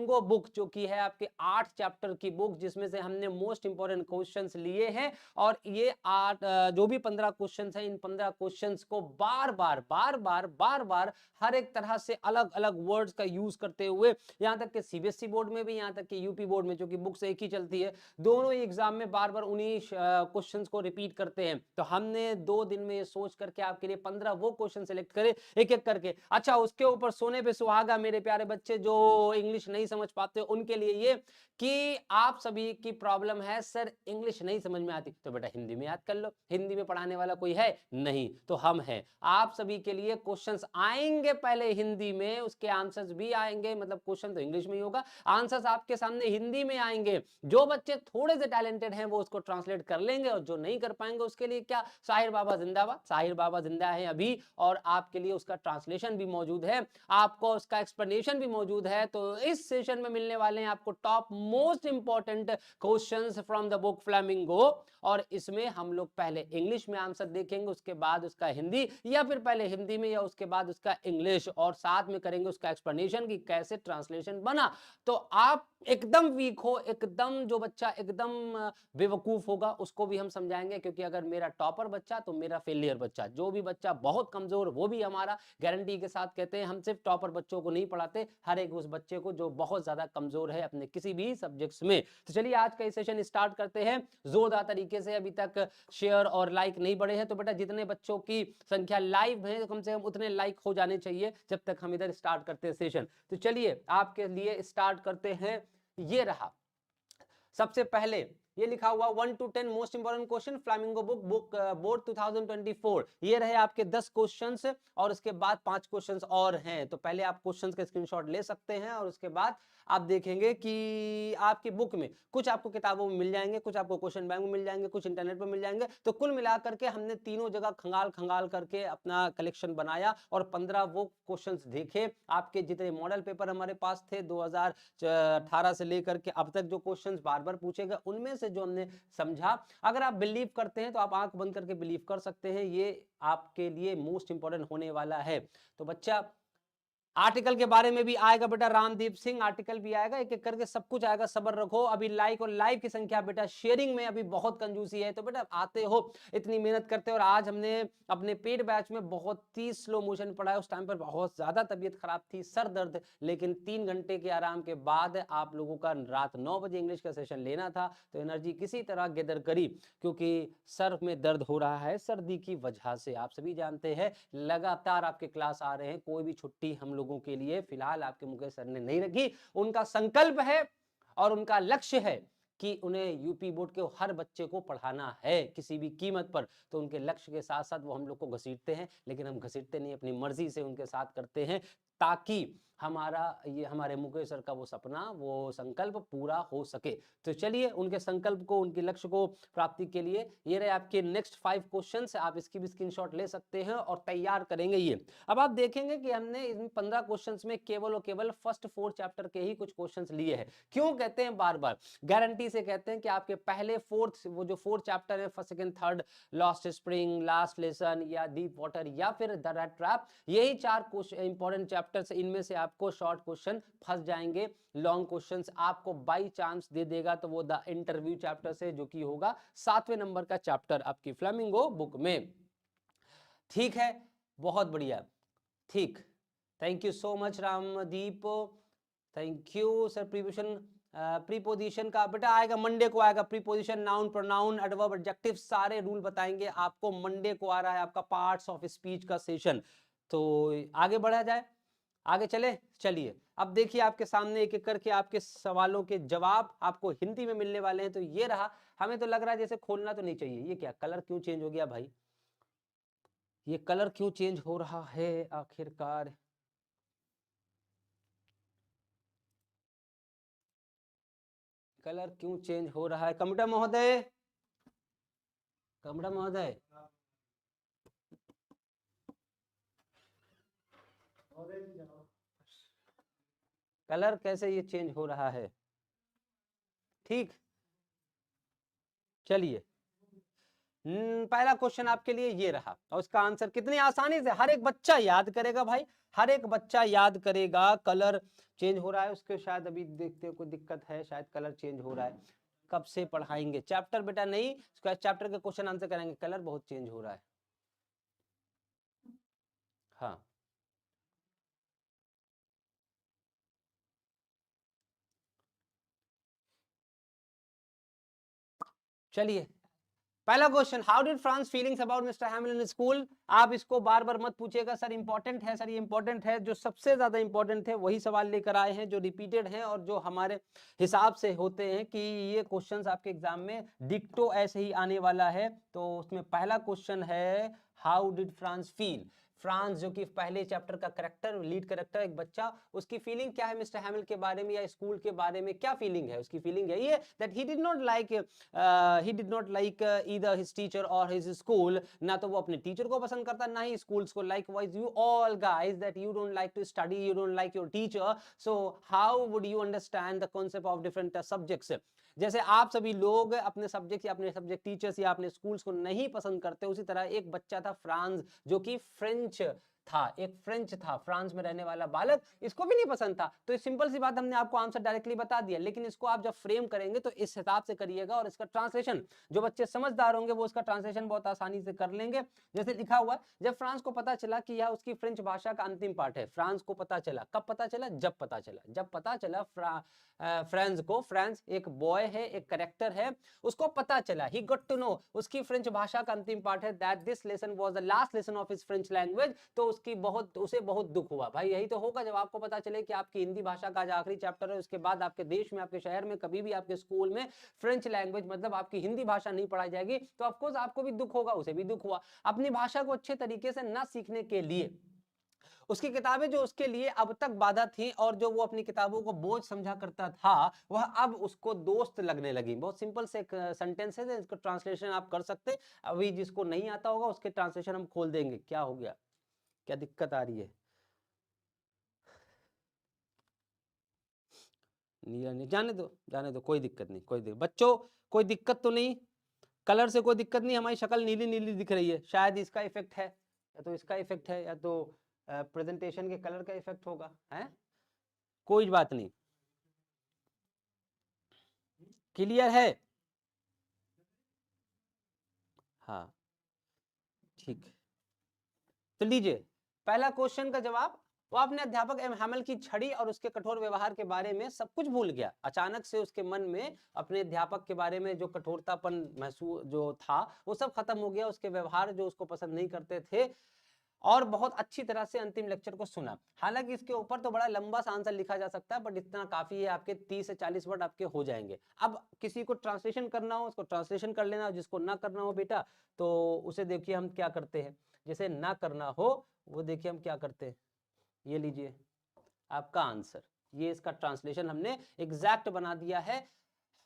Flamingo book, जो कि है आपके 8 चैप्टर की बुक, जिसमें से हमने मोस्ट इंपोर्टेंट क्वेश्चंस लिए हैं। और ये 8 जो भी 15 क्वेश्चंस हैं, इन 15 क्वेश्चंस को बार बार हर एक तरह से अलग अलग वर्ड्स का यूज करते हुए, यहां तक कि सीबीएसई बोर्ड में भी, यहां तक कि यूपी बोर्ड में, जो कि बुक्स एक ही चलती है, दोनों ही एग्जाम में बार बार उन्हीं क्वेश्चंस को रिपीट करते हैं। तो हमने 2 दिन में ये सोच करके आपके लिए 15 वो क्वेश्चन सिलेक्ट करे एक एक करके। अच्छा, उसके ऊपर सोने पे सुहागा मेरे प्यारे बच्चे जो इंग्लिश नहीं समझ पाते, उनके लिए ये कि आप सभी की प्रॉब्लम है सर इंग्लिश नहीं समझ में आती, तो बेटा हिंदी में याद कर लो। हिंदी में पढ़ाने वाला कोई है नहीं, तो हम हैं। आप सभी के लिए क्वेश्चंस आएंगे पहले हिंदी में, उसके आंसर्स भी आएंगे, मतलब क्वेश्चन तो इंग्लिश में ही होगा, आंसर्स आपके सामने हिंदी में आएंगे। जो बच्चे थोड़े से टैलेंटेड हैं वो उसको ट्रांसलेट कर लेंगे, और जो नहीं कर पाएंगे उसके लिए क्या, साहिर बाबा जिंदाबाद, साहिर बाबा जिंदा है अभी, और आपके लिए उसका ट्रांसलेशन भी मौजूद है, आपको उसका एक्सप्लेनेशन भी मौजूद है। तो इस सेशन में मिलने वाले हैं आपको top most important questions from the book flamingo, और इसमें हम लोग पहले इंग्लिश में आंसर देखेंगे, उसके बाद उसका हिंदी, या फिर पहले हिंदी में या उसके बाद उसका इंग्लिश, और साथ में करेंगे उसका एक्सप्लेनेशन कि कैसे ट्रांसलेशन बना। तो आप एकदम वीक हो, एकदम जो बच्चा एकदम बेवकूफ होगा उसको भी हम समझाएंगे, क्योंकि अगर मेरा टॉपर बच्चा तो मेरा फेलियर बच्चा, जो भी बच्चा बहुत कमजोर वो भी हमारा, गारंटी के साथ कहते हैं हम सिर्फ टॉपर बच्चों को नहीं पढ़ाते, हर एक उस बच्चे को जो बहुत ज्यादा कमजोर है अपने किसी भी सब्जेक्ट्स में। तो चलिए आज का सेशन स्टार्ट करते हैं जोरदार तरीके से। अभी तक शेयर और लाइक नहीं बढ़े हैं, तो बेटा जितने बच्चों की संख्या लाइव है कम से कम उतने लाइक हो जाने चाहिए जब तक हम इधर स्टार्ट करते हैं सेशन। तो चलिए आपके लिए स्टार्ट करते हैं। ये रहा सबसे पहले, ये लिखा हुआ 1 to 10 most important question flamingo book board 2024। ये रहे आपके 10 क्वेश्चंस, और उसके बाद 5 क्वेश्चंस और हैं। तो पहले आप क्वेश्चंस का स्क्रीनशॉट ले सकते हैं, और उसके बाद आप देखेंगे कि आपकी बुक में कुछ आपको किताबों में मिल जाएंगे, कुछ आपको क्वेश्चन बैंक में मिल जाएंगे, कुछ इंटरनेट पर मिल जाएंगे। तो कुल मिलाकर के हमने तीनों जगह खंगाल खंगाल करके अपना कलेक्शन बनाया, और 15 वो क्वेश्चंस देखे। आपके जितने मॉडल पेपर हमारे पास थे 2018 से लेकर के अब तक जो क्वेश्चंस बार बार पूछे गए, उनमें से जो हमने समझा, अगर आप बिलीव करते हैं तो आप आंख बंद करके बिलीव कर सकते हैं, ये आपके लिए मोस्ट इंपॉर्टेंट होने वाला है। तो बच्चा आर्टिकल के बारे में भी आएगा बेटा, रामदीप सिंह आर्टिकल भी आएगा, एक एक करके सब कुछ आएगा, सब्र रखो। अभी लाइक और लाइव की संख्या बेटा, शेयरिंग में अभी बहुत कंजूसी है। तो बेटा आते हो, इतनी मेहनत करते हो, और आज हमने अपने पेड बैच में बहुत ही स्लो मोशन पढ़ाया। उस टाइम पर बहुत ज्यादा तबीयत खराब थी, सर दर्द, लेकिन 3 घंटे के आराम के बाद आप लोगों का रात 9 बजे इंग्लिश का सेशन लेना था, तो एनर्जी किसी तरह गेदर करी, क्योंकि सर में दर्द हो रहा है सर्दी की वजह से। आप सभी जानते हैं लगातार आपके क्लास आ रहे हैं, कोई भी छुट्टी हम लोगों के लिए फिलहाल आपके मुकेश सर ने नहीं रखी। उनका संकल्प है और उनका लक्ष्य है कि उन्हें यूपी बोर्ड के हर बच्चे को पढ़ाना है किसी भी कीमत पर। तो उनके लक्ष्य के साथ साथ वो हम लोग को घसीटते हैं, लेकिन हम घसीटते नहीं, अपनी मर्जी से उनके साथ करते हैं, ताकि हमारा ये हमारे मुकेश सर का वो सपना, वो संकल्प पूरा हो सके। तो चलिए उनके संकल्प को, उनके लक्ष्य को प्राप्ति के लिए ये रहे आपके नेक्स्ट 5 क्वेश्चंस। आप इसकी भी स्क्रीनशॉट ले सकते हैं और तैयार करेंगे ये। अब आप देखेंगे कि हमने इन 15 क्वेश्चंस में केवल और केवल फर्स्ट 4 चैप्टर के ही कुछ क्वेश्चंस लिए हैं। क्यों कहते हैं बार बार, गारंटी से कहते हैं कि आपके पहले वो जो 4 चैप्टर है, first second third, lost spring, last lesson, या डीप वाटर, या फिर द रैट ट्रैप, यही 4 इंपॉर्टेंट चैप्टर्स, इनमें से आपको शॉर्ट क्वेश्चन फंस जाएंगे। लॉन्ग क्वेश्चंस आपको बाई चांस दे देगा तो वो द इंटरव्यू चैप्टर से, जो कि होगा 7वें नंबर का चैप्टर आपकी फ्लेमिंगो बुक में। ठीक है, बहुत बढ़िया, ठीक, thank you so much Ramdeep, thank you sir. Preposition preposition का बेटा आएगा मंडे को, आएगा preposition, noun, pronoun, adverb, adjective, सारे रूल बताएंगे आपको। मंडे को आ रहा है आपका पार्ट्स ऑफ स्पीच का सेशन। तो आगे बढ़ा जाए, आगे चले, चलिए। अब देखिए आपके सामने एक एक करके आपके सवालों के जवाब आपको हिंदी में मिलने वाले हैं। तो ये रहा, हमें तो लग रहा है जैसे खोलना तो नहीं चाहिए। ये क्या कलर क्यों चेंज हो गया भाई, ये कलर क्यों चेंज हो रहा है आखिरकार? कलर क्यों चेंज हो रहा है कंप्यूटर महोदय, कंप्यूटर महोदय? कलर कैसे ये चेंज हो रहा है? ठीक, चलिए पहला क्वेश्चन आपके लिए ये रहा और उसका आंसर कितनी आसानी से हर एक बच्चा याद करेगा भाई, हर एक बच्चा याद करेगा। कलर चेंज हो रहा है उसके, शायद अभी देखते हो कोई दिक्कत है, शायद कलर चेंज हो रहा है। कब से पढ़ाएंगे चैप्टर बेटा? नहीं, चैप्टर के क्वेश्चन आंसर करेंगे, कलर बहुत चेंज हो रहा है। हाँ चलिए, पहला question, how did France feelings about mister हैमिल in school? आप इसको बार बार मत पूछिएगा सर, इंपॉर्टेंट है सर, ये इंपॉर्टेंट है। जो सबसे ज्यादा इंपॉर्टेंट है वही सवाल लेकर आए हैं, जो रिपीटेड हैं और जो हमारे हिसाब से होते हैं कि ये क्वेश्चंस आपके एग्जाम में डिक्टो ऐसे ही आने वाला है। तो उसमें पहला क्वेश्चन है, how did France feel? France जो कि पहले चैप्टर का करेक्टर, लीड करेक्टर, एक बच्चा, उसकी फीलिंग क्या है मिस्टर हैमिल के बारे में या स्कूल के बारे में? क्या फीलिंग है उसकी? फीलिंग यही है that he did not like either his teacher और हिज स्कूल। ना तो वो अपने टीचर को पसंद करता, ना ही स्कूल्स को। Likewise you all guys that you don't like to study, you don't like your teacher, so how would you understand the concept of different subjects? जैसे आप सभी लोग अपने सब्जेक्ट या अपने सब्जेक्ट टीचर्स या अपने स्कूल्स को नहीं पसंद करते, उसी तरह एक बच्चा था फ्रांस जो कि फ्रेंच था, एक फ्रेंच था, फ्रांस में रहने वाला बालक, इसको भी नहीं पसंद था। तो सिंपल सी बात, हमने आपको आंसर डायरेक्टली बता दिया, लेकिन इसको आप जब फ्रेम करेंगे तो इस हिसाब से करिएगा और इसका ट्रांसलेशन, जो बच्चे समझदार होंगे वो इसका ट्रांसलेशन बहुत आसानी से कर लेंगे। जैसे लिखा हुआ, जब फ्रांस को पता चला कि यह उसकी फ्रेंच भाषा का अंतिम पाठ है। फ्रांस को पता चला, कब पता चला? जब पता चला, जब पता चला फ्रांस को, फ्रांस एक बॉय है, एक करेक्टर है, उसको पता चला, ही गॉट टू नो, उसकी फ्रेंच भाषा का अंतिम पाठ है, that this lesson was the last lesson of his French language. तो उसे बहुत दुख हुआ। भाई यही तो होगा, जब आपको पता चले कि आपकी हिंदी भाषा का आज आखिरी चैप्टर है, उसके बाद आपके देश में, आपके शहर में कभी भी आपके स्कूल में फ्रेंच लैंग्वेज मतलब आपकी हिंदी भाषा नहीं पढ़ाई जाएगी, तो ऑफकोर्स आपको भी दुख होगा, उसे भी दुख हुआ। अपनी भाषा को अच्छे तरीके से ना सीखने के लिए उसकी किताबें जो उसके लिए अब तक बाधा थी और जो वो अपनी किताबों को बोझ समझा करता था, वह अब उसको दोस्त लगने लगी। बहुत सिंपल से एक सेंटेंस है, इसको ट्रांसलेशन आप कर सकते। अभी जिसको नहीं आता होगा उसके ट्रांसलेशन हम खोल देंगे। क्या हो गया, क्या दिक्कत आ रही है? नीला नहीं, जाने दो, कोई दिक्कत नहीं, कोई दिक्कत बच्चों, कोई दिक्कत तो नहीं, कलर से कोई दिक्कत नहीं। हमारी शक्ल नीली नीली दिख रही है, शायद इसका इफेक्ट है, या तो इसका इफेक्ट है, या तो प्रेजेंटेशन के कलर का इफेक्ट होगा, है कोई बात नहीं। क्लियर है? हाँ ठीक, तो लीजिए पहला क्वेश्चन का जवाब। वो अपने अध्यापक एम हैमल की छड़ी और उसके कठोर व्यवहार के बारे में सब कुछ भूल गया। अचानक से उसके मन में अपने अध्यापक के बारे में जो कठोरतापन महसूस जो था वो सब खत्म हो गया। उसके व्यवहार जो उसको पसंद नहीं करते थे, और बहुत अच्छी तरह से अंतिम लेक्चर को सुना। हालांकि इसके ऊपर तो बड़ा लंबा सा आंसर लिखा जा सकता है, बट इतना काफी है, आपके 30 से 40 वर्ड आपके हो जाएंगे। अब किसी को ट्रांसलेशन करना हो उसको ट्रांसलेशन कर लेना, जिसको ना करना हो बेटा तो उसे देखिए हम क्या करते हैं। जैसे ना करना हो वो देखिए हम क्या करते हैं, ये लीजिए आपका आंसर, ये इसका ट्रांसलेशन हमने एग्जैक्ट बना दिया है।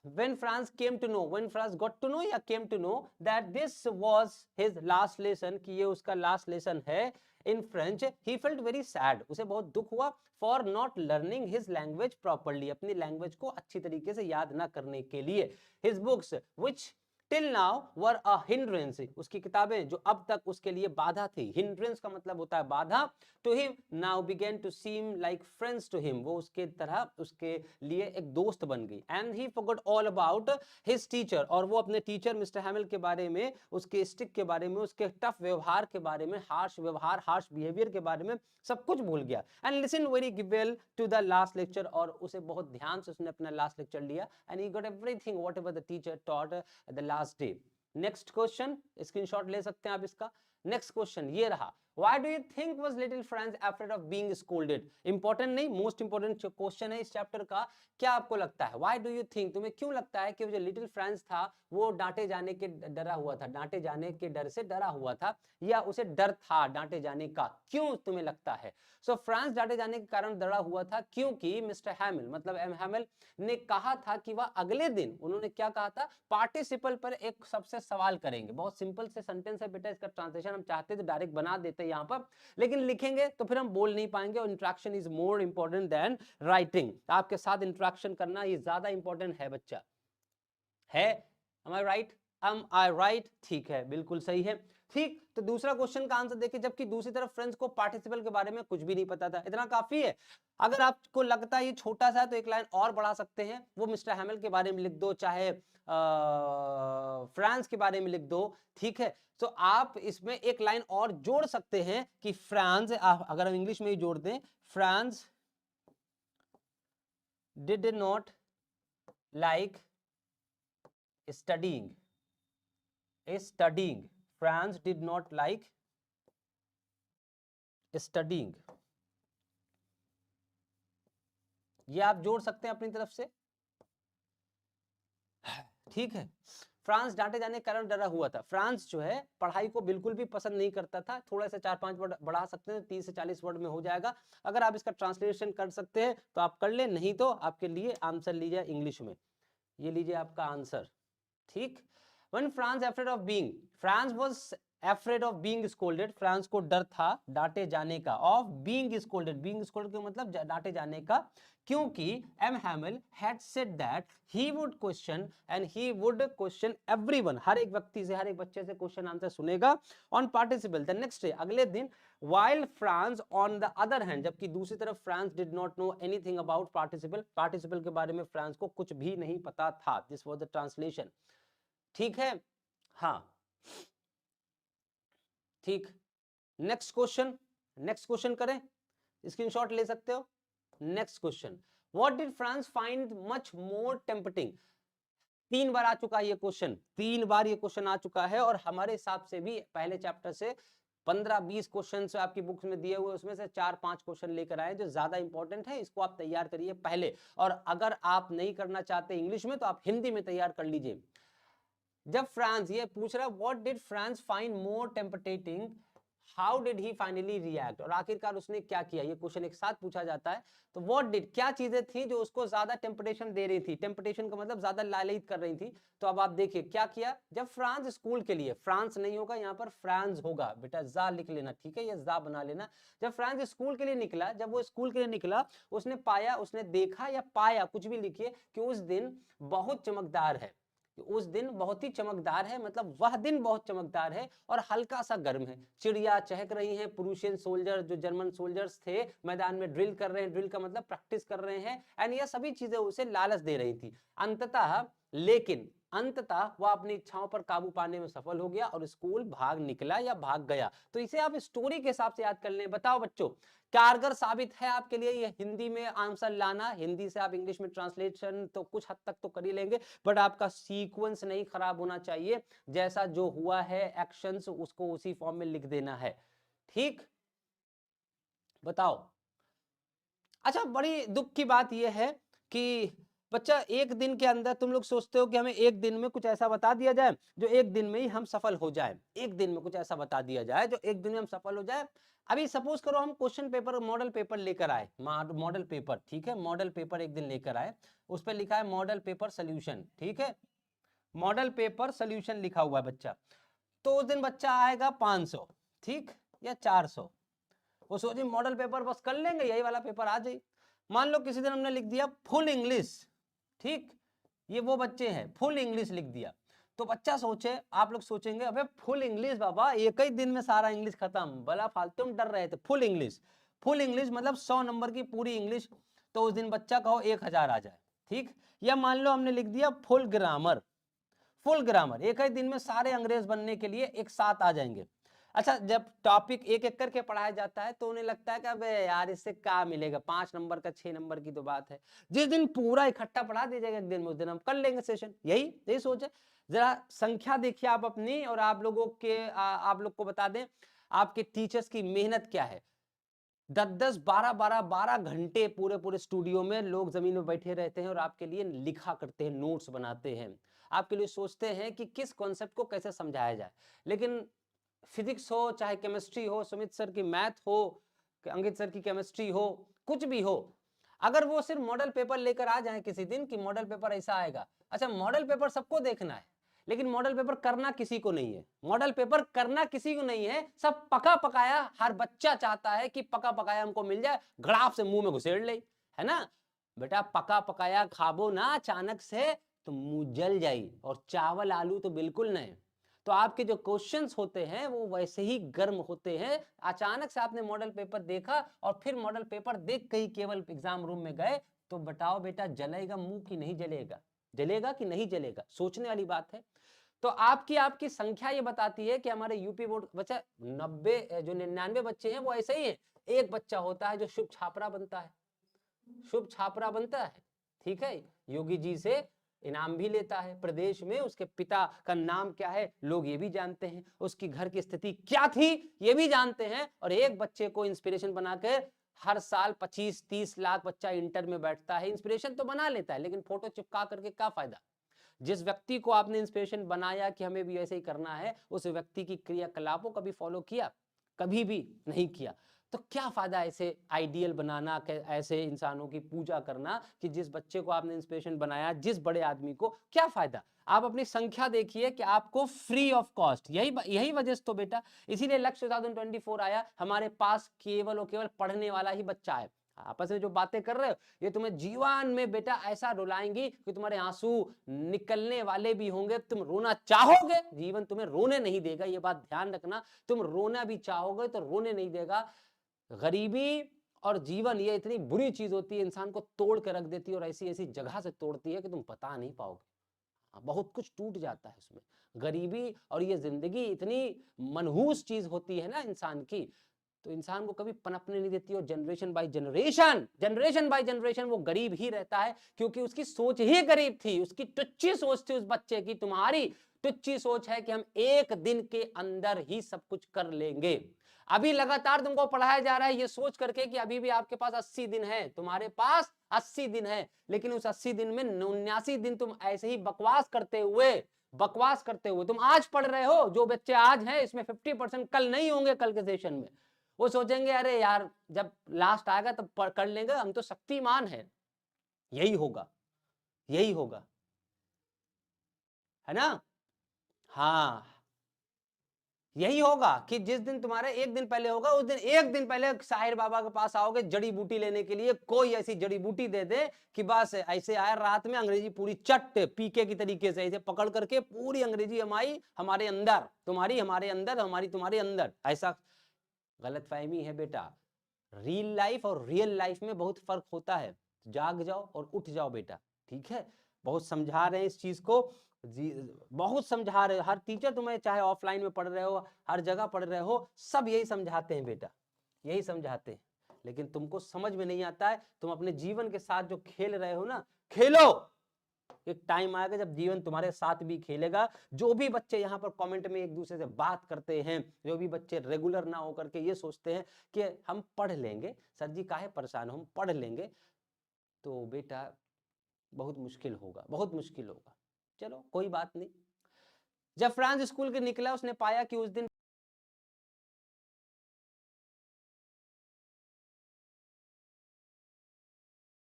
when France came to know, when France got to know या came to know that this was his last lesson, कि ये उसका last lesson है in French, he felt very sad, उसे बहुत दुख हुआ for not learning his language properly, अपनी language को अच्छी तरीके से याद ना करने के लिए। his books which till now were a hindrance, उसकी किताबें जो अब तक उसके लिए बाधा थी, hindrance का मतलब होता है बाधा, to him now began to seem like friends to him, वो उसके तरह उसके लिए एक दोस्त बन गई। and he forgot all about his teacher, और वो अपने टीचर मिस्टर हैमिल के बारे में, उसके स्टिक के बारे में, उसके टफ व्यवहार के बारे में, हार्श व्यवहार, हार्श बिहेवियर के बारे में सब कुछ भूल गया। and listen very well to the last lecture, और उसे बहुत ध्यान से उसने अपना लास्ट लेक्चर लिया, and he got everything whatever the teacher taught the last day। Next question, screenshot ले सकते हैं आप इसका। नेक्स्ट क्वेश्चन ये रहा, why do you think was little France afraid of being scolded? Important नहीं, मोस्ट इंपॉर्टेंट क्वेश्चन है इस चैप्टर का। क्या आपको लगता है, why do you think, तुम्हें क्यों लगता है कि जो लिटिल फ्रांस था वो डांटे जाने के डरा हुआ था, डांटे जाने के डर से डरा हुआ था, या उसे डर था डांटे जाने का? क्यों तुम्हें लगता है? सो फ्रांस डांटे जाने के कारण डरा हुआ था क्योंकि मिस्टर हैमिल मतलब एम हैमिल ने कहा था कि वह अगले दिन, उन्होंने क्या कहा था, पार्टिसिपल पर एक सबसे सवाल करेंगे। बहुत सिंपल से सेंटेंस है बेटा, इसका ट्रांसलेशन हम चाहते तो डायरेक्ट बना देते यहाँ पर, लेकिन लिखेंगे तो फिर हम बोल नहीं पाएंगे, और interaction is more important than writing. आपके साथ इंट्रैक्शन करना ये ज्यादा इंपॉर्टेंट है बच्चा, है, am I right? Am I right? ठीक है, बिल्कुल सही है। ठीक, तो दूसरा क्वेश्चन का आंसर देखिए, जबकि दूसरी तरफ फ्रेंच को पार्टिसिपल के बारे में कुछ भी नहीं पता था। इतना काफी है। अगर आपको लगता है ये छोटा सा तो एक लाइन और बढ़ा सकते हैं, वो मिस्टर हैमिल के बारे में लिख दो, चाहे फ्रांस के बारे में लिख दो। ठीक है, तो आप इसमें एक लाइन और जोड़ सकते हैं कि फ्रांस, अगर हम इंग्लिश में ही जोड़ दें, France did not like studying France did not like studying। ये आप जोड़ सकते हैं अपनी तरफ से। ठीक है, फ्रांस डांटे जाने के कारण डरा हुआ था। फ्रांस जो है पढ़ाई को बिल्कुल भी पसंद नहीं करता था। थोड़ा सा 4-5 वर्ड बढ़ा सकते हैं, 30 से 40 वर्ड में हो जाएगा। अगर आप इसका ट्रांसलेशन कर सकते हैं तो आप कर ले, नहीं तो आपके लिए आंसर लीजिए इंग्लिश में। ये लीजिए आपका आंसर। ठीक, When France afraid of being, France was afraid of being scolded, France को डर था डांटे जाने का, of being scolded, being scolded का मतलब डांटे जाने का, क्योंकि M Hamel had said that he would question and he would question everyone, हर एक व्यक्ति से, हर एक बच्चे से क्वेश्चन आंसर सुनेगा on participle the next day, अगले दिन, while France on the other hand, जबकि दूसरी तरफ France did not know anything about participle, participle के बारे में फ्रांस को कुछ भी नहीं पता था। This was the translation। ठीक है, हाँ ठीक। नेक्स्ट क्वेश्चन करें, स्क्रीनशॉट ले सकते हो। Next question, what did France find much more tempting? 3 बार आ चुका है ये क्वेश्चन, 3 बार ये क्वेश्चन आ चुका है, और हमारे हिसाब से भी पहले चैप्टर से 15-20 क्वेश्चन आपकी बुक्स में दिए हुए, उसमें से 4-5 क्वेश्चन लेकर आए जो ज्यादा इंपॉर्टेंट है। इसको आप तैयार करिए पहले, और अगर आप नहीं करना चाहते इंग्लिश में तो आप हिंदी में तैयार कर लीजिए। जब फ्रांस ये पूछ रहा है what did France find more tempting, how did he finally react, और आखिरकार उसने क्या किया, ये क्वेश्चन एक साथ पूछा जाता है। तो व्हाट डिड, क्या चीजें थी जो उसको ज्यादा टेम्पटेशन दे रही थी, टेम्पटेशन का मतलब ज्यादा लालयित कर रही थी। तो अब आप देखिए क्या किया। जब फ्रांस स्कूल के लिए, फ्रांस नहीं होगा यहाँ पर, फ्रांस होगा बेटा, जा लिख लेना, ठीक है, ये जा बना लेना। जब फ्रांस स्कूल के लिए निकला, जब वो स्कूल के लिए निकला, उसने पाया, उसने देखा या पाया, कुछ भी लिखिए, कि उस दिन बहुत चमकदार है, उस दिन बहुत ही चमकदार है, मतलब वह दिन बहुत चमकदार है और हल्का सा गर्म है। चिड़िया चहक रही हैं, प्रूशियन सोल्जर जो जर्मन सोल्जर्स थे मैदान में ड्रिल कर रहे हैं, ड्रिल का मतलब प्रैक्टिस कर रहे हैं, एंड यह सभी चीजें उसे लालच दे रही थी। अंततः, लेकिन अंततः वह अपनी इच्छाओं पर काबू पाने में सफल हो गया और स्कूल भाग निकला या भाग गया। तो इसे आप स्टोरी के हिसाब से याद कर लें। बताओ बच्चों, कारगर साबित है आपके लिए ये हिंदी में आंसर लाना? हिंदी से आप इंग्लिश में ट्रांसलेशन तो कुछ हद तक तो कर ही लेंगे, बट आपका सीक्वेंस नहीं खराब होना चाहिए। जैसा जो हुआ है एक्शंस, उसको उसी फॉर्म में लिख देना है। ठीक, बताओ। अच्छा, बड़ी दुख की बात यह है कि बच्चा, एक दिन के अंदर तुम लोग सोचते हो कि हमें एक दिन में कुछ ऐसा बता दिया जाए जो एक दिन में ही हम सफल हो जाए। एक दिन में कुछ ऐसा बता दिया जाए जो एक दिन में हम सफल हो जाए। अभी सपोज करो हम क्वेश्चन पेपर, मॉडल पेपर लेकर आए, मॉडल पेपर, ठीक है, मॉडल पेपर एक दिन लेकर आए, उस पर लिखा है मॉडल पेपर सोल्यूशन, ठीक है, मॉडल पेपर सोल्यूशन लिखा हुआ है बच्चा। तो उस दिन बच्चा आएगा 500, ठीक, या 400, वो सोचिए मॉडल पेपर बस कर लेंगे, यही वाला पेपर आ जाए। मान लो किसी दिन हमने लिख दिया फुल इंग्लिश, ठीक, ये वो बच्चे हैं, फुल इंग्लिश लिख दिया, तो बच्चा सोचे, आप लोग सोचेंगे अबे फुल इंग्लिश बाबा, एक ही दिन में सारा इंग्लिश खत्म, भला फालतू में डर रहे थे। फुल इंग्लिश, फुल इंग्लिश मतलब 100 नंबर की पूरी इंग्लिश, तो उस दिन बच्चा कहो 1000 आ जाए, ठीक। या मान लो हमने लिख दिया फुल ग्रामर, फुल ग्रामर, एक ही दिन में सारे अंग्रेज बनने के लिए एक साथ आ जाएंगे। अच्छा, जब टॉपिक एक एक करके पढ़ाया जाता है तो उन्हें लगता है कि अबे यार इससे क्या मिलेगा, 5 नंबर का 6 नंबर की तो बात है। जिस दिन पूरा इकट्ठा पढ़ा दिया जाएगा एक दिन में, उस दिन हम कर लेंगे सेशन, यही सोच है। जरा संख्या देखिए आप अपनी, और आप लोगों के आप लोग को बता दें आपके टीचर्स की मेहनत क्या है। 10-10, 12-12 घंटे पूरे स्टूडियो में लोग जमीन में बैठे रहते हैं और आपके लिए लिखा करते हैं, नोट्स बनाते हैं, आपके लिए सोचते हैं कि किस कॉन्सेप्ट को कैसे समझाया जाए। लेकिन फिजिक्स हो, चाहे केमिस्ट्री हो, सुमित सर की मैथ हो, अंकित सर की केमिस्ट्री हो, कुछ भी हो, अगर वो सिर्फ मॉडल पेपर लेकर आ जाए किसी दिन कि मॉडल पेपर ऐसा आएगा, अच्छा मॉडल पेपर सबको देखना है, लेकिन मॉडल पेपर करना किसी को नहीं है, मॉडल पेपर करना किसी को नहीं है, सब पका पकाया, हर बच्चा चाहता है कि पका पकाया हमको मिल जाए, घड़ाप से मुंह में घुसेड़ ले, है ना बेटा, पका पकाया खाबो ना अचानक से, तो मुंह जल जाई, और चावल आलू तो बिल्कुल नहीं। तो आपके जो क्वेश्चंस होते हैं वो वैसे ही गर्म होते हैं। अचानक से आपने मॉडल पेपर देखा और फिर मॉडल पेपर देख के ही केवल एग्जाम रूम में गए, तो बताओ बेटा जलेगा मुंह कि नहीं जलेगा? जलेगा कि नहीं जलेगा? सोचने वाली बात है। तो आपकी आपकी संख्या ये बताती है कि हमारे यूपी बोर्ड बच्चा 90 जो 99 बच्चे हैं वो ऐसे ही हैं। एक बच्चा होता है जो शुभ छापरा बनता है, शुभ छापरा बनता है, ठीक है, योगी जी से इनाम भी लेता है प्रदेश में। उसके पिता का नाम क्या है लोग ये भी जानते हैं, उसकी घर की स्थिति क्या थी ये भी जानते हैं, और एक बच्चे को इंस्पिरेशन बनाकर हर साल 25-30 लाख बच्चा इंटर में बैठता है। इंस्पिरेशन तो बना लेता है, लेकिन फोटो चिपका करके क्या फायदा? जिस व्यक्ति को आपने इंस्पिरेशन बनाया कि हमें भी ऐसे ही करना है, उस व्यक्ति की क्रियाकलापों कभी फॉलो किया? कभी भी नहीं किया। तो क्या फायदा ऐसे आइडियल बनाना, ऐसे इंसानों की पूजा करना कि जिस बच्चे को आपने इंस्पिरेशन बनाया, जिस बड़े आदमी को, क्या फायदा? आप अपनी संख्या देखिए कि आपको फ्री ऑफ कॉस्ट, यही वजह से तो बेटा, इसीलिए लक्ष्य 2024 आया, हमारे पास केवल और केवल पढ़ने वाला ही बच्चा है। आपस में जो बातें कर रहे हो ये तुम्हें जीवन में बेटा ऐसा रुलाएंगी कि तुम्हारे आंसू निकलने वाले भी होंगे, तुम रोना चाहोगे, जीवन तुम्हें रोने नहीं देगा, ये बात ध्यान रखना। तुम रोना भी चाहोगे तो रोने नहीं देगा। गरीबी और जीवन ये इतनी बुरी चीज होती है, इंसान को तोड़ के रख देती है, और ऐसी ऐसी जगह से तोड़ती है कि तुम बता नहीं पाओगे। बहुत कुछ टूट जाता है उसमें। गरीबी और ये जिंदगी इतनी मनहूस चीज होती है ना इंसान की, तो इंसान को कभी पनपने नहीं देती, और जनरेशन बाय जनरेशन वो गरीब ही रहता है, क्योंकि उसकी सोच ही गरीब थी, उसकी टुच्ची सोच थी उस बच्चे की। तुम्हारी टुच्ची सोच है कि हम एक दिन के अंदर ही सब कुछ कर लेंगे। अभी लगातार तुमको पढ़ाया जा रहा है ये सोच करके कि अभी भी आपके पास 80 दिन है, तुम्हारे पास 80 दिन है, लेकिन उस 80 दिन में 79 दिन तुम ऐसे ही बकवास करते हुए तुम आज पढ़ रहे हो। जो बच्चे आज हैं इसमें 50% कल नहीं होंगे, कल के सेशन में वो सोचेंगे अरे यार जब लास्ट आएगा तब कर लेंगे, हम तो शक्तिमान हैं। यही होगा, यही होगा, है ना? हाँ, यही होगा कि जिस दिन तुम्हारे एक दिन पहले होगा, उस दिन एक दिन पहले साहिर बाबा के पास आओगे जड़ी बूटी लेने के लिए, कोई ऐसी जड़ी बूटी दे दे कि बस ऐसे आया रात में अंग्रेजी पूरी चट पीके की तरीके से ऐसे पकड़ करके पूरी अंग्रेजी हमारी हमारे अंदर, तुम्हारी हमारे अंदर, हमारी तुम्हारे अंदर। ऐसा गलतफहमी है बेटा। रियल लाइफ और रियल लाइफ में बहुत फर्क होता है। जाग जाओ और उठ जाओ बेटा, ठीक है? बहुत समझा रहे हैं इस चीज को, बहुत समझा रहे हो। हर टीचर तुम्हें, चाहे ऑफलाइन में पढ़ रहे हो, हर जगह पढ़ रहे हो, सब यही समझाते हैं बेटा, यही समझाते हैं। लेकिन तुमको समझ में नहीं आता है, तुम अपने जीवन के साथ जो खेल रहे हो ना, खेलो। एक टाइम आएगा जब जीवन तुम्हारे साथ भी खेलेगा। जो भी बच्चे यहाँ पर कमेंट में एक दूसरे से बात करते हैं, जो भी बच्चे रेगुलर ना होकर के ये सोचते हैं कि हम पढ़ लेंगे, सर जी काहे परेशान हो, हम पढ़ लेंगे, तो बेटा बहुत मुश्किल होगा, बहुत मुश्किल होगा। चलो कोई बात नहीं। जब फ्रांस स्कूल के निकला, उसने पाया कि उस दिन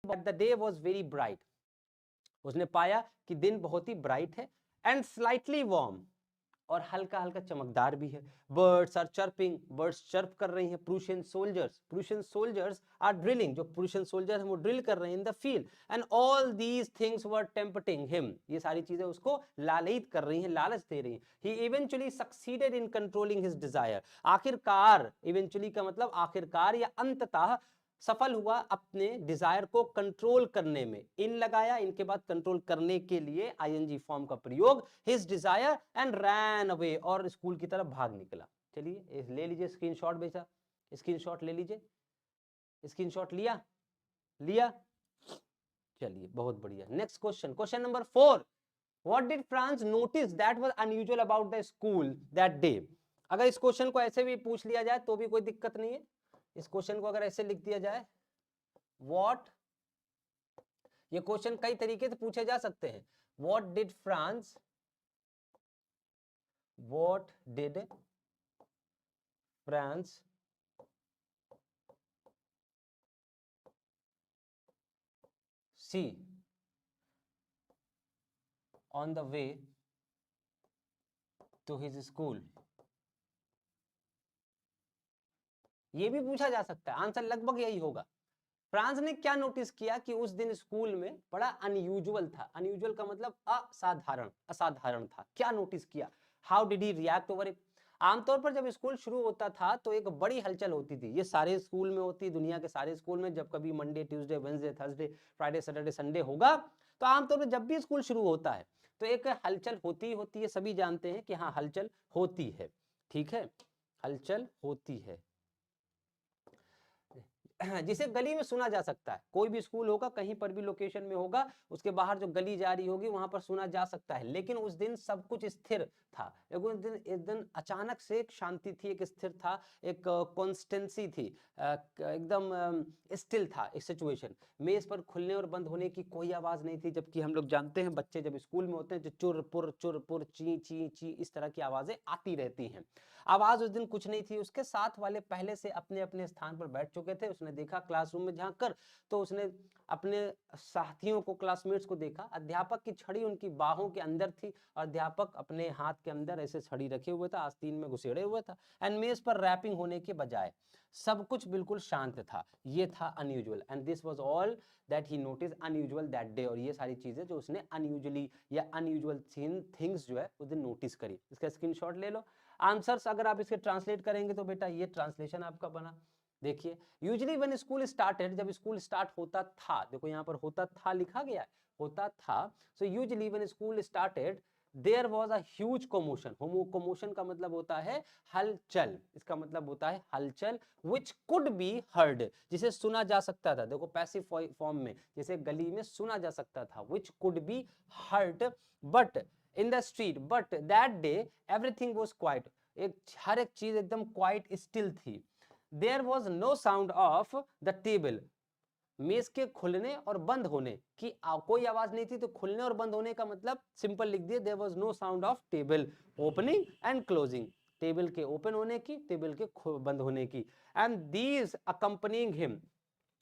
the day was very bright, उसने पाया कि दिन बहुत ही ब्राइट है, एंड स्लाइटली वार्म, और हल्का हल्का चमकदार भी है। Birds are chirping, birds chirp कर रही हैं। प्रूशियन सोल्जर्स आर ड्रिलिंग, जो प्रूशियन सोल्जर हैं वो ड्रिल कर रहे हैं in the field, and all these things were tempting him, ये सारी चीजें उसको लालयित कर रही हैं, लालच दे रही हैं। He eventually succeeded in controlling his desire, आखिरकार, इवेंचुअली का मतलब आखिरकार या अंततः, सफल हुआ अपने डिजायर को कंट्रोल करने में। इन लगाया, इनके बाद कंट्रोल करने के लिए आईएनजी फॉर्म का प्रयोग, his desire and ran away, और स्कूल की तरफ भाग निकला। चलिए ले लीजिए स्क्रीनशॉट, बेटा स्क्रीनशॉट ले लीजिए। स्क्रीनशॉट लिया? चलिए बहुत बढ़िया। Next question, question number 4, what did France notice that was unusual about the school that day? अगर इस क्वेश्चन को ऐसे भी पूछ लिया जाए तो भी कोई दिक्कत नहीं है। इस क्वेश्चन को अगर ऐसे लिख दिया जाए, व्हाट, ये क्वेश्चन कई तरीके से पूछे जा सकते हैं। What did Franz see on the way to his school? ये भी पूछा जा सकता है, आंसर लगभग यही होगा। फ्रांस ने क्या नोटिस किया कि उस दिन स्कूल में बड़ा अनयूजुअल था। अनयूजुअल का मतलब असाधारण, असाधारण था। क्या नोटिस किया? How did he react over it? आमतौर पर जब स्कूल शुरू होता था तो एक बड़ी हलचल होती थी। ये सारे स्कूल में होती, दुनिया के सारे स्कूल में, जब कभी Monday, Tuesday, Wednesday, Thursday, Friday, Saturday, Sunday होगा, तो आमतौर पर जब भी स्कूल शुरू होता है तो एक हलचल होती ही होती है। सभी जानते हैं कि हाँ, हलचल होती है। ठीक है, हलचल होती है जिसे गली में सुना जा सकता है। कोई भी स्कूल होगा, कहीं पर भी लोकेशन में होगा, उसके बाहर जो गली जा रही होगी वहां पर सुना जा सकता है। लेकिन उस दिन सब कुछ स्थिर था। एक दिन अचानक से एक शांति थी, एक स्थिर था, एक कॉन्स्टेंसी थी, एकदम स्टिल था एक सिचुएशन। मेज पर खुलने और बंद होने की कोई आवाज नहीं थी, जबकि हम लोग जानते हैं बच्चे जब स्कूल में होते हैं तो चुर पुर ची ची ची इस तरह की आवाजें आती रहती हैं। आवाज उस दिन कुछ नहीं थी। उसके साथ वाले पहले से अपने अपने स्थान पर बैठ चुके थे। उसने देखा क्लासरूम में झांक कर, तो उसने अपने साथियों को, क्लासमेट्स को देखा। अध्यापक की छड़ी उनकी बाहों के अंदर थी। अध्यापक अपने हाथ के अंदर ऐसे छड़ी रखे हुए था, आस्तीन में घुसेड़े हुए था। एंड मेज पर रैपिंग होने के बजाय सब कुछ बिल्कुल शांत था। ये था unusual, and this was all that he notice unusual that day. और ये सारी चीजें जो उसने अनयूजुअली या अनयूजुअल थिंग्स जो है उस दिन नोटिस करी। इसका स्क्रीनशॉट ले लो। आंसर्स अगर आप इसके ट्रांसलेट करेंगे तो बेटा ये ट्रांसलेशन आपका बना। देखिए, यूजुअली व्हेन स्कूल स्टार्टेड, जब स्कूल स्टार्ट होता था, देखो यहाँ पर होता था लिखा गया है, होता था। So usually when school started there was a huge commotion. Commotion का मतलब होता है हलचल, इसका मतलब होता है हलचल, which could be heard, जिसे सुना जा सकता था। देखो पैसिव फॉर्म में, जैसे गली में सुना जा सकता था, which could be heard but in the street, but that day everything was quiet। हर एक चीज एकदम क्वाइट स्टिल थी। There was no sound of the table. मेज के खुलने और बंद होने की कोई आवाज नहीं थी। तो खुलने और बंद होने का मतलब सिंपल लिख दिए, there was no sound of table opening and closing. Table के ओपन होने की, टेबल के बंद होने की। And these accompanying him,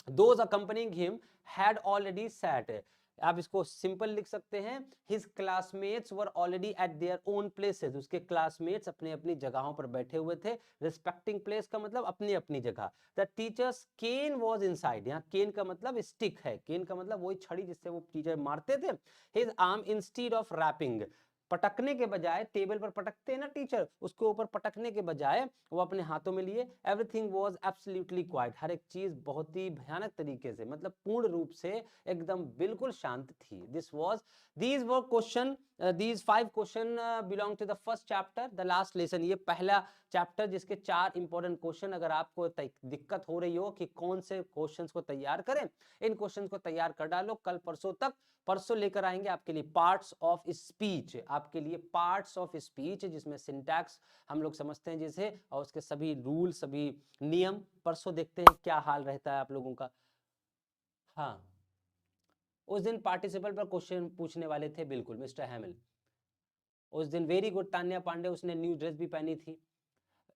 those accompanying him had already sat. आप इसको सिंपल लिख सकते हैं, his classmates were already at their own places. उसके क्लासमेट्स अपने अपनी जगहों पर बैठे हुए थे। रिस्पेक्टिंग प्लेस का मतलब अपनी अपनी जगह। The teacher's cane was inside. यहाँ केन का मतलब स्टिक है, केन का मतलब वही छड़ी जिससे वो टीचर मारते थे। His arm instead of rapping, पटकने के बजाय, टेबल पर पटकते हैं ना टीचर, उसके ऊपर पटकने के बजाय वो अपने हाथों में लिए। एवरीथिंग वाज एब्सोल्युटली क्वाइट, हर एक चीज बहुत ही भयानक तरीके से, मतलब पूर्ण रूप से एकदम बिल्कुल शांत थी। This was, these were question, these 5 question belong to the first chapter, the last lesson. ये पहला चैप्टर जिसके 4 इंपॉर्टेंट क्वेश्चन। अगर आपको दिक्कत हो रही हो कि कौन से क्वेश्चंस को तैयार करें, इन क्वेश्चंस को तैयार कर डालो। कल परसों तक, परसों लेकर आएंगे आपके लिए पार्ट्स ऑफ स्पीच, आपके लिए पार्ट्स ऑफ स्पीच, जिसमें सिंटैक्स हम लोग समझते हैं जैसे, और उसके सभी रूल, सभी नियम। परसों देखते हैं क्या हाल रहता है आप लोगों का। हाँ, उस दिन पार्टिसिपल पर क्वेश्चन पूछने वाले थे, बिल्कुल मिस्टर हैमिल। उस दिन वेरी गुड तान्या पांडे, उसने न्यू ड्रेस भी पहनी थी।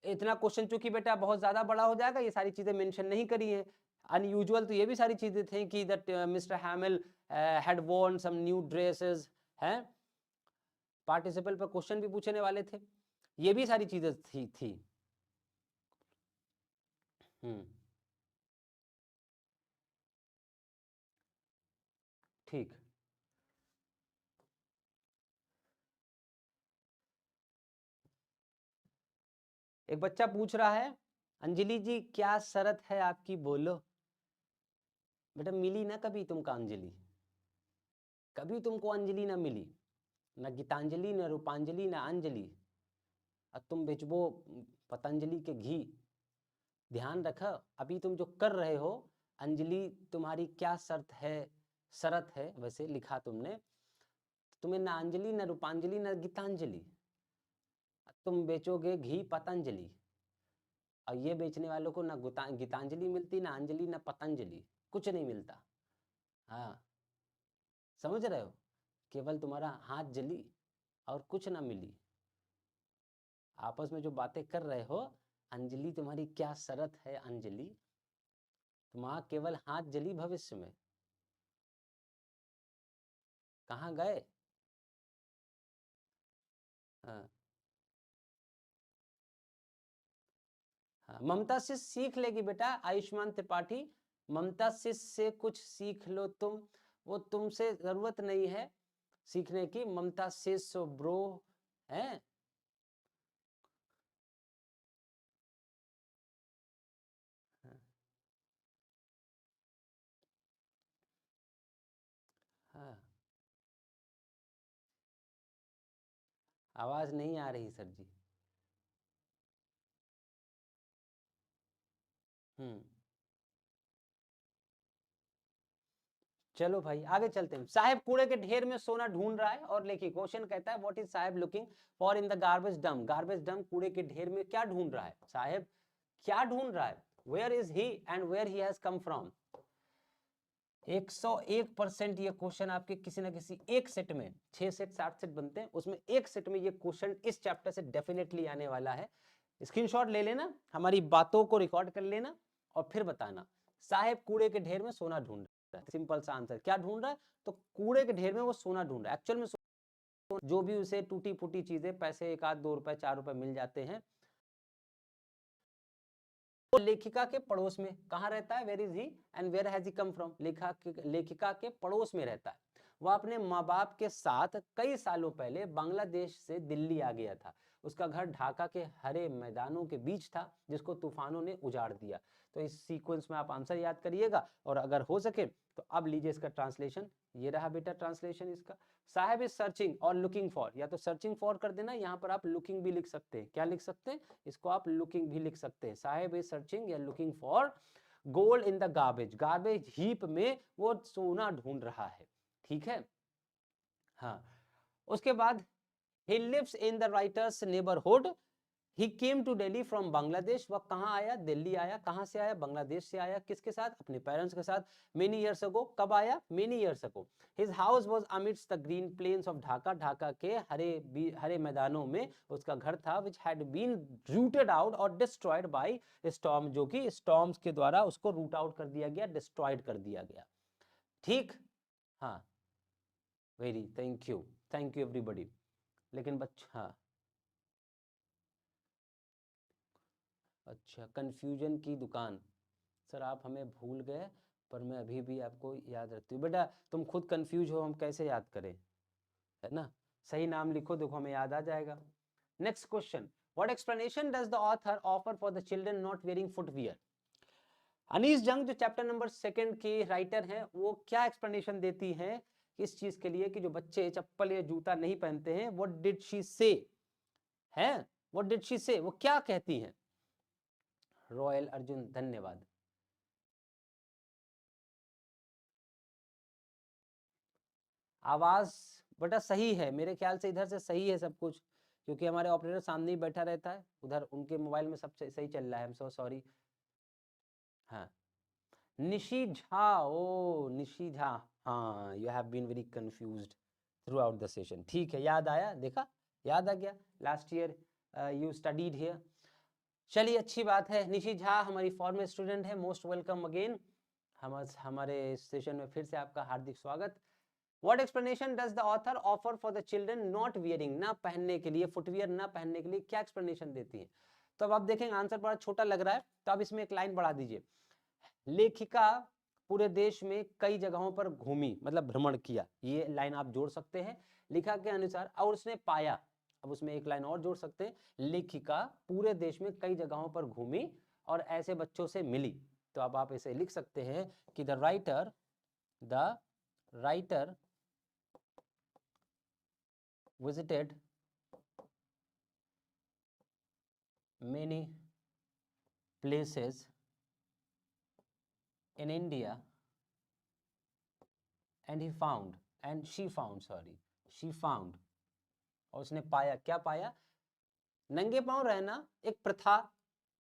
इतना क्वेश्चन चूंकि बेटा बहुत ज्यादा बड़ा हो जाएगा, ये सारी चीजें मेंशन नहीं करी है। अनयूजुअल तो ये भी सारी चीजें थी कि that Mister Hamel had worn some new dresses हैं। पार्टिसिपल पर क्वेश्चन भी पूछने वाले थे, ये भी सारी चीजें थी। ठीक। एक बच्चा पूछ रहा है, अंजलि जी क्या शरत है आपकी, बोलो। बेटा मिली ना कभी तुमको अंजलि, कभी तुमको अंजलि ना मिली, ना गीतांजलि, ना रूपांजलि, ना अंजलि। अब तुम बेचबो पतंजलि के घी। ध्यान रखो, अभी तुम जो कर रहे हो, अंजलि तुम्हारी क्या शर्त है, शरत है वैसे लिखा तुमने। तुम्हें ना अंजलि, ना रूपांजलि, ना गीतांजलि, तुम बेचोगे घी पतंजलि। और ये बेचने वालों को ना गीतांजलि मिलती, ना अंजलि, ना पतंजलि, कुछ नहीं मिलता। हाँ, समझ रहे हो, केवल तुम्हारा हाथ जली और कुछ ना मिली। आपस में जो बातें कर रहे हो, अंजलि तुम्हारी क्या शरत है अंजलि, तुम्हारा केवल हाथ जली भविष्य में। कहाँ गए? हाँ, हाँ, ममता से सीख लेगी बेटा, आयुष्मान त्रिपाठी। ममता सिस से कुछ सीख लो तुम, वो तुमसे जरूरत नहीं है सीखने की, ममता सिस ब्रो है। हाँ, आवाज नहीं आ रही सर जी। हम्म, चलो भाई आगे चलते हैं। साहेब कूड़े के ढेर में सोना ढूंढ रहा है, और देखिए क्वेश्चन कहता है what is Saheb looking for in the garbage dump. Garbage dump कूड़े के ढेर में क्या ढूंढ रहा है साहेब, क्या ढूंढ रहा है, where is he and where he has come from. 101% ये क्वेश्चन आपके किसी ना किसी एक सेट में, 6 सेट 7 सेट बनते हैं, उसमें एक सेट में ये क्वेश्चन इस चैप्टर से डेफिनेटली आने वाला है। स्क्रीनशॉट ले लेना, हमारी बातों को रिकॉर्ड कर लेना और फिर बताना। साहेब कूड़े के ढेर में सोना ढूंढ रहा है, सिंपल सा आंसर। क्या ढूंढ रहा है, तो कूड़े के ढेर में वो सोना ढूंढ रहा है। एक्चुअल में जो भी उसे टूटी फूटी चीजें, पैसे 1 आध 2 रुपए 4 रुपए मिल जाते हैं, तो लेखिका के पड़ोस में कहाँ रहता है, where is he and where has he come from. लेखिका के पड़ोस में रहता है। वह अपने माँ बाप के साथ कई सालों पहले बांग्लादेश से दिल्ली आ गया था। उसका घर ढाका के हरे मैदानों के बीच था जिसको तूफानों ने उजाड़ दिया। तो इस सीक्वेंस में आप आंसर याद करिएगा, और अगर हो सके तो अब लीजिए इसका ट्रांसलेशन। ये रहा बेटा ट्रांसलेशन इसका। साहेब इज सर्चिंग और लुकिंग फॉर, या तो सर्चिंग फॉर कर देना, यहाँ पर आप लुकिंग भी लिख सकते हैं। क्या लिख सकते हैं, इसको आप लुकिंग भी लिख सकते हैं। साहेब इज सर्चिंग या looking for gold in the garbage, garbage heap में वो सोना ढूंढ रहा है। ठीक है, हाँ। उसके बाद he lives in the writer's neighborhood, he came to Delhi from Bangladesh। वह कहाँ आया, दिल्ली आया। कहाँ से आया, बांग्लादेश से आया। किसके साथ, अपने पेरेंट्स के साथ। many years ago, कब आया, many years ago। his house was amidst the green plains of Dhaka, Dhaka के हरे मैदानों में उसका घर था, which had been rooted out और destroyed by storm, जो कि storms के द्वारा उसको root out कर दिया गया, destroyed कर दिया गया। ठीक, हाँ, वेरी थैंक यू एवरीबॉडी। लेकिन बच्चा, हाँ, अच्छा, कंफ्यूजन की दुकान। सर आप हमें भूल गए, पर मैं अभी भी आपको याद रखती हूँ। बेटा तुम खुद कंफ्यूज हो, हम कैसे याद करें, है ना। सही नाम लिखो, देखो हमें याद आ जाएगा। Next question, what explanation does the author offer for the children not wearing footwear. Anees Jung जो चैप्टर नंबर 2 की राइटर हैं, वो क्या एक्सप्लेनेशन देती हैं इस चीज के लिए कि जो बच्चे चप्पल या जूता नहीं पहनते हैं। व्हाट डिड शी से, है, व्हाट डिड शी से, वो क्या कहती हैं। रॉयल अर्जुन धन्यवाद। आवाज बेटा सही है मेरे ख्याल से, इधर से सही है सब कुछ, क्योंकि हमारे ऑपरेटर सामने ही बैठा रहता है, उधर उनके मोबाइल में सब सही चल रहा है। I am so sorry. हाँ, निशी झा, ओ निशी झा, हाँ, you have been very confused throughout the session. ठीक है, याद आया, देखा, याद आ गया, last year you studied here. चलिए अच्छी बात है। निशी झा हमारी फॉर्मर स्टूडेंट है, मोस्ट वेलकम अगेन। हमारे सेशन में फिर से आपका हार्दिक स्वागत। What explanation does the author offer for the children not wearing, ना पहनने के लिए, फुटवियर ना पहनने के लिए क्या एक्सप्लेनेशन देती है। तो अब आप देखेंगे आंसर बड़ा छोटा लग रहा है, तो अब इसमें एक लाइन बढ़ा दीजिए। लेखिका पूरे देश में कई जगहों पर घूमी, मतलब भ्रमण किया, ये लाइन आप जोड़ सकते हैं। लिखा के अनुसार और उसने पाया, अब उसमें एक लाइन और जोड़ सकते हैं, लेखिका पूरे देश में कई जगहों पर घूमी और ऐसे बच्चों से मिली। तो अब आप इसे लिख सकते हैं कि the writer visited many places in India and she found, और उसने पाया, क्या पाया, नंगे पांव रहना एक प्रथा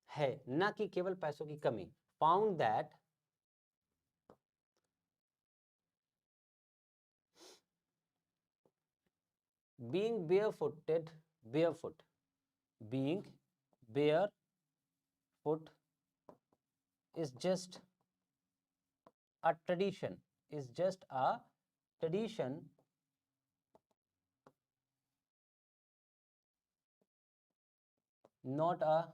है, ना कि केवल पैसों की कमी। Found that being being barefoot is just a tradition, not a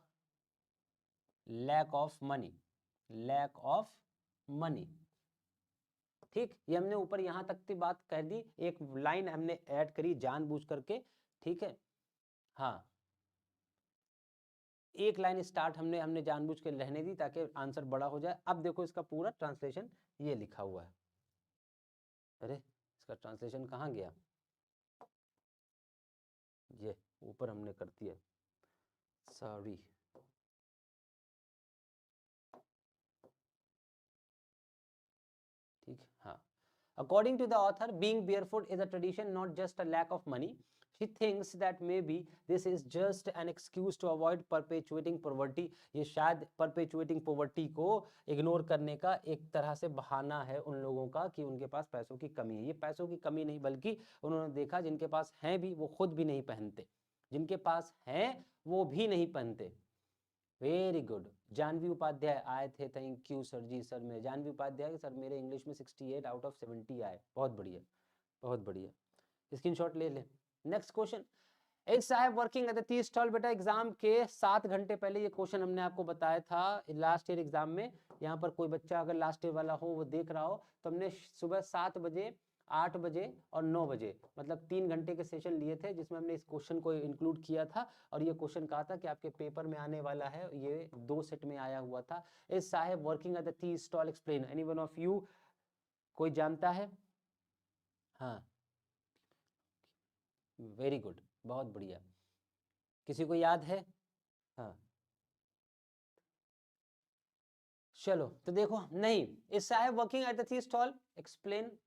lack of money, money. ठीक, ये हमने ऊपर यहां तक की बात कह दी, एक लाइन हमने ऐड करी जानबूझ करके, ठीक है। हाँ, एक लाइन स्टार्ट हमने जानबूझ के रहने दी ताकि आंसर बड़ा हो जाए। अब देखो इसका पूरा ट्रांसलेशन ये लिखा हुआ है। अरे इसका ट्रांसलेशन कहाँ गया? ये ऊपर हमने कर दिया, सॉरी। ठीक, हाँ। According to the author, being barefoot is a tradition, not just a lack of money. She thinks that maybe this is just an excuse to avoid perpetuating poverty. ये शायद perpetuating poverty को ignore करने का एक तरह से बहाना है उन लोगों का कि उनके पास पैसों की कमी है। ये पैसों की कमी नहीं, बल्कि उन्होंने देखा जिनके पास हैं भी वो खुद भी नहीं पहनते, जिनके पास हैं वो भी नहीं पहनते। Very good. जानवी उपाध्याय आए थे, thank you sir ji. Sir मेरे जानवी उपाध्याय सर मेरे इंग्लिश में 68 आउट ऑफ 70 आए, बहुत बढ़िया, बहुत बढ़िया। स्क्रीनशॉट ले ले। नेक्स्ट क्वेश्चन, एक साहब working at the tea stall. बेटा एग्जाम के 7 घंटे पहले ये क्वेश्चन हमने आपको बताया था लास्ट ईयर एग्जाम में। यहाँ पर कोई बच्चा अगर लास्ट ईयर वाला हो वो देख रहा हो, तो हमने सुबह 7 बजे, 8 बजे और 9 बजे मतलब 3 घंटे के सेशन लिए थे, जिसमें हमने इस क्वेश्चन को इंक्लूड किया था। और ये क्वेश्चन कहा था कि आपके पेपर में आने वाला है, ये 2 सेट में आया हुआ था। इस साहब working at the tea stall explain, any one of you कोई जानता है? हाँ, वेरी गुड, बहुत बढ़िया। किसी को याद है? हाँ, चलो तो देखो, नहीं, इस साहब working at the tea stall explain.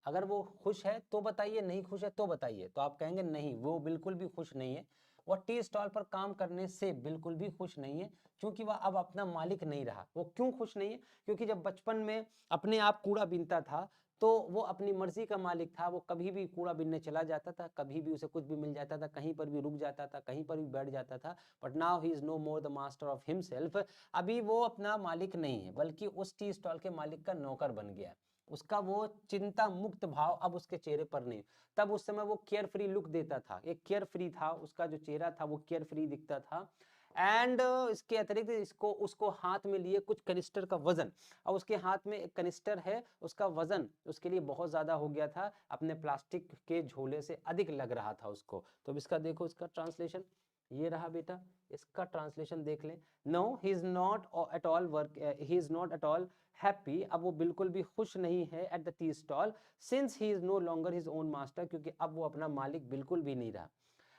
अगर वो खुश है तो बताइए, नहीं खुश है तो बताइए। तो आप कहेंगे नहीं, वो बिल्कुल भी खुश नहीं है, वो टी स्टॉल पर काम करने से बिल्कुल भी खुश नहीं है, क्योंकि वह अब अपना मालिक नहीं रहा। वो क्यों खुश नहीं है? क्योंकि जब बचपन में अपने आप कूड़ा बीनता था तो वो अपनी मर्जी का मालिक था। वो कभी भी कूड़ा बीनने चला जाता था, कभी भी उसे कुछ भी मिल जाता था, कहीं पर भी रुक जाता था, कहीं पर भी बैठ जाता था। But now he is no more the master of himself. अभी वो अपना मालिक नहीं है, बल्कि उस टी स्टॉल के मालिक का नौकर बन गया। उसका वो चिंता मुक्त भाव अब उसके चेहरे पर नहीं। तब उस समय वो केयर फ्री लुक देता था, एक केयर फ्री था, उसका जो चेहरा था वो केयर फ्री दिखता था। एंड इसके अतिरिक्त इसको उसको हाथ में लिए कुछ कनिस्टर का वजन, और उसके हाथ में एक कनिस्टर है, उसका वजन उसके लिए बहुत ज्यादा हो गया था, अपने प्लास्टिक के झोले से अधिक लग रहा था उसको। तो अब इसका देखो, इसका ट्रांसलेशन ये रहा बेटा, इसका ट्रांसलेशन देख ले। No he is not at all work, he is not at all happy. अब वो बिल्कुल भी खुश नहीं है at the tea stall, since he is no longer his own master, क्योंकि अब वो अपना मालिक बिल्कुल भी नहीं रहा।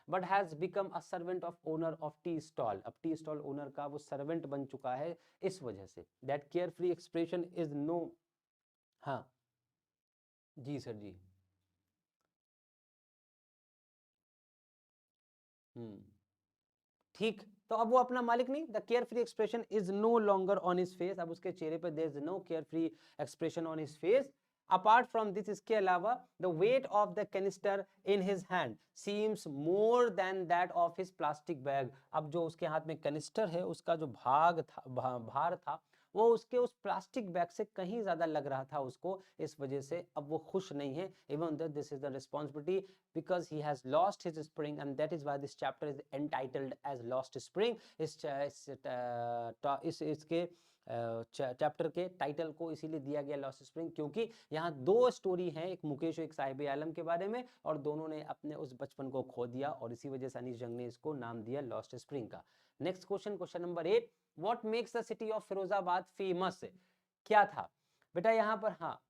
But has become a servant of owner of tea stall. अब टी स्टॉल ओनर का वो सर्वेंट बन चुका है, इस वजह से। That care free expression is no. हाँ जी सर जी। हम्म, ठीक। तो अब वो अपना मालिक नहीं, the care free expression is no longer on his face. अब उसके चेहरे पर there is no care free expression on his face. Apart from this, इसके अलावा the weight of the canister in his hand seems more than that of his plastic bag. अब जो उसके हाथ में कैनिस्टर है उसका जो भार था वो उसके उस प्लास्टिक बैग से कहीं ज्यादा लग रहा था उसको, इस वजह से अब वो खुश नहीं है। Even that this is the responsibility because he has lost his spring, and that is why this chapter is entitled as lost spring। इसके चैप्टर के टाइटल को इसीलिए दिया गया लॉस्ट स्प्रिंग, क्योंकि यहाँ 2 स्टोरी हैं, एक मुकेश और एक साहिब आलम के बारे में, और दोनों ने अपने उस बचपन को खो दिया, और इसी वजह से अनीस जंग ने इसको नाम दिया लॉस्ट स्प्रिंग का। Next question, question number 8, what makes the city of Firozabad famous? क्या था बेटा यहाँ पर? हाँ,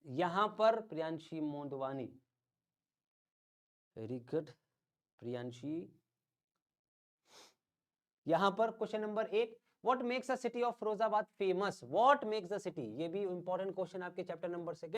यहाँ पर प्रियांशी मोंदवानी, वेरी गुड प्रियांशी। यहां पर question number 8, what makes a city of Firozabad famous? What makes the city, ये भी इंपॉर्टेंट क्वेश्चन आपके चैप्टर नंबर 2